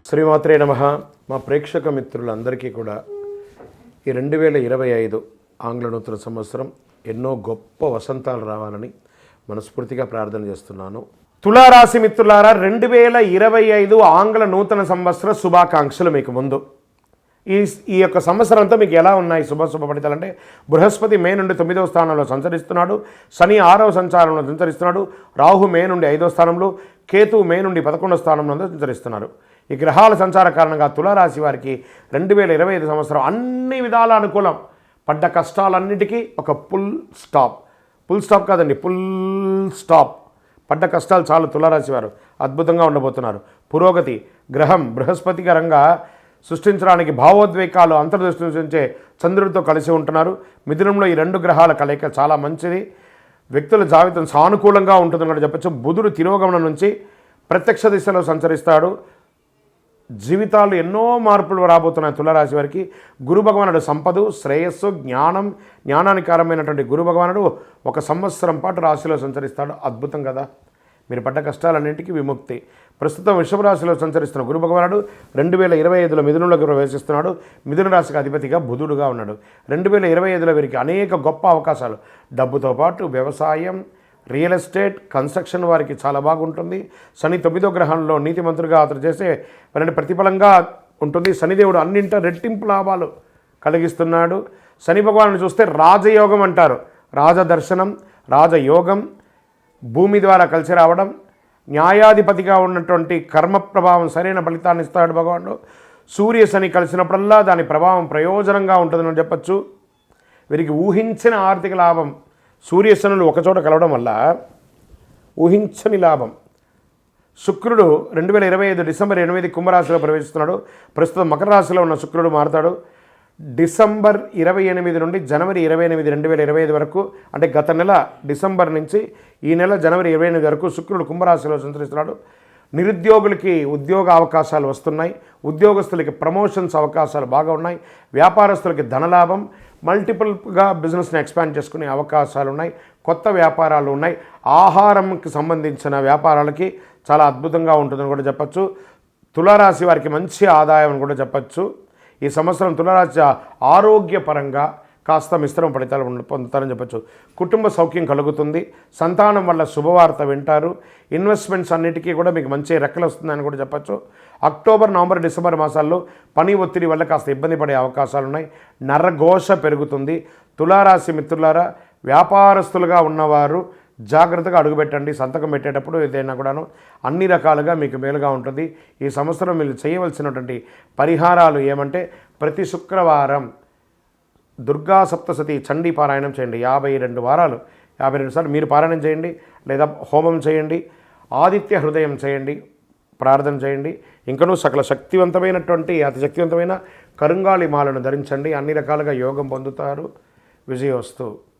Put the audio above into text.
శ్రీమాత్రే నమః. మా ప్రేక్షక మిత్రులందరికీ కూడా ఈ 2025 ఆంగ్ల నూతన సంవత్సరం ఎన్నో గొప్ప వసంతాలు రావాలని మనస్ఫూర్తిగా ప్రార్థన చేస్తున్నాను. తులారాశి మిత్రులారా, 2025 ఆంగ్ల నూతన సంవత్సర శుభాకాంక్షలు మీకు ముందు. ఈ యొక్క సంవత్సరం అంతా మీకు ఎలా ఉన్నాయి శుభ ఫలితాలు అంటే, బృహస్పతి మే నుండి 9వ స్థానంలో సంచరిస్తున్నాడు, శని 6వ సంచారంలో సంచరిస్తున్నాడు, రాహు మే నుండి 5వ స్థానంలో, కేతు మే నుండి 11వ స్థానంలో సంచరిస్తున్నారు. ఈ గ్రహాల సంచార కారణంగా తులారాశి వారికి 2025 సంవత్సరం అన్ని విధాల అనుకూలం. పడ్డ కష్టాలన్నిటికీ ఒక ఫుల్ స్టాప్ కాదండి, ఫుల్ స్టాప్. పడ్డ కష్టాలు చాలు. తులారాశి వారు అద్భుతంగా ఉండబోతున్నారు. పురోగతి గ్రహం బృహస్పతి గరంగా సృష్టించడానికి భావోద్వేగాలు అంతర్దృష్టి నుంచే చంద్రుడితో కలిసి ఉంటున్నారు. మిథునంలో ఈ రెండు గ్రహాల కలయిక చాలా మంచిది. వ్యక్తుల జాబితం సానుకూలంగా ఉంటుందని కూడా చెప్పచ్చు. బుధుడు తిరోగమనం నుంచి ప్రత్యక్ష దిశలో సంచరిస్తాడు. జీవితాలు ఎన్నో మార్పులు రాబోతున్నాయి తులారాశి వారికి. గురు భగవానుడు సంపద, శ్రేయస్సు, జ్ఞానానికి కారమైనటువంటి గురు భగవానుడు ఒక సంవత్సరం పాటు రాశిలో సంచరిస్తాడు. అద్భుతం కదా. మీరు పడ్డ కష్టాలన్నింటికీ విముక్తి. ప్రస్తుతం వృషభ రాశిలో సంచరిస్తున్న గురు భగవానుడు 2025లో మిథునంలోకి ప్రవేశిస్తున్నాడు. మిథున రాశికి అధిపతిగా బుధుడుగా ఉన్నాడు. 2025లో వీరికి అనేక గొప్ప అవకాశాలు, డబ్బుతో పాటు వ్యవసాయం, రియల్ ఎస్టేట్, కన్స్ట్రక్షన్ వారికి చాలా బాగుంటుంది. శని 9వ గ్రహంలో నీతిమంతుడిగా అతను చేసే వారిని ప్రతిఫలంగా ఉంటుంది. శనిదేవుడు అన్నింట రెట్టింపు లాభాలు కలిగిస్తున్నాడు. శని భగవాను చూస్తే రాజయోగం అంటారు. రాజదర్శనం, రాజయోగం, భూమి ద్వారా కలిసి రావడం, న్యాయాధిపతిగా ఉన్నటువంటి కర్మ ప్రభావం సరైన ఫలితాన్ని ఇస్తాడు భగవానుడు. సూర్య శని కలిసినప్పుడల్లా దాని ప్రభావం ప్రయోజనంగా ఉంటుందని చెప్పచ్చు. వీరికి ఊహించిన ఆర్థిక లాభం, సూర్యశనులు ఒకచోట కలవడం వల్ల ఊహించని లాభం. శుక్రుడు 2025 డిసెంబర్ 8 కుంభరాశిలో ప్రవేశిస్తున్నాడు. ప్రస్తుతం మకర రాశిలో ఉన్న శుక్రుడు మారుతాడు. డిసెంబర్ 28 నుండి జనవరి 28, 2025 వరకు, అంటే గత నెల డిసెంబర్ నుంచి ఈ నెల జనవరి 28 వరకు శుక్రుడు కుంభరాశిలో సంచరిస్తున్నాడు. నిరుద్యోగులకి ఉద్యోగ అవకాశాలు వస్తున్నాయి. ఉద్యోగస్తులకి ప్రమోషన్స్ అవకాశాలు బాగా ఉన్నాయి. వ్యాపారస్తులకి ధనలాభం, మల్టిపుల్గా బిజినెస్ని ఎక్స్పాండ్ చేసుకునే అవకాశాలు ఉన్నాయి. కొత్త వ్యాపారాలు ఉన్నాయి. ఆహారంకి సంబంధించిన వ్యాపారాలకి చాలా అద్భుతంగా ఉంటుందని కూడా చెప్పచ్చు. తులారాశి వారికి మంచి ఆదాయం అని కూడా చెప్పచ్చు. ఈ సంవత్సరం తులారాశి ఆరోగ్యపరంగా కాస్త మిశ్రమ ఫలితాలు పొందుతారని చెప్పచ్చు. కుటుంబ సౌఖ్యం కలుగుతుంది. సంతానం వల్ల శుభవార్త వింటారు. ఇన్వెస్ట్మెంట్స్ అన్నిటికీ కూడా మీకు మంచి రెక్కలు వస్తుందని కూడా చెప్పచ్చు. అక్టోబర్, నవంబర్, డిసెంబర్ మాసాల్లో పని ఒత్తిడి వల్ల కాస్త ఇబ్బంది పడే అవకాశాలు ఉన్నాయి. నరఘోష పెరుగుతుంది. తులారాశి మిత్రులారా, వ్యాపారస్తులుగా ఉన్నవారు జాగ్రత్తగా అడుగుపెట్టండి. సంతకం పెట్టేటప్పుడు ఏదైనా కూడాను అన్ని రకాలుగా మీకు మేలుగా ఉంటుంది. ఈ సంవత్సరం మీరు చేయవలసినటువంటి పరిహారాలు ఏమంటే, ప్రతి శుక్రవారం దుర్గా సప్తశతి చండీ పారాయణం చేయండి. 52 వారాలు 52 సార్లు మీరు పారాయణం చేయండి, లేదా హోమం చేయండి, ఆదిత్య హృదయం చేయండి, ప్రార్థన చేయండి. ఇంకనూ సకల శక్తివంతమైనటువంటి అతి శక్తివంతమైన కరుంగాళి మాలను ధరించండి. అన్ని రకాలుగా యోగం పొందుతారు. విజయోస్తు.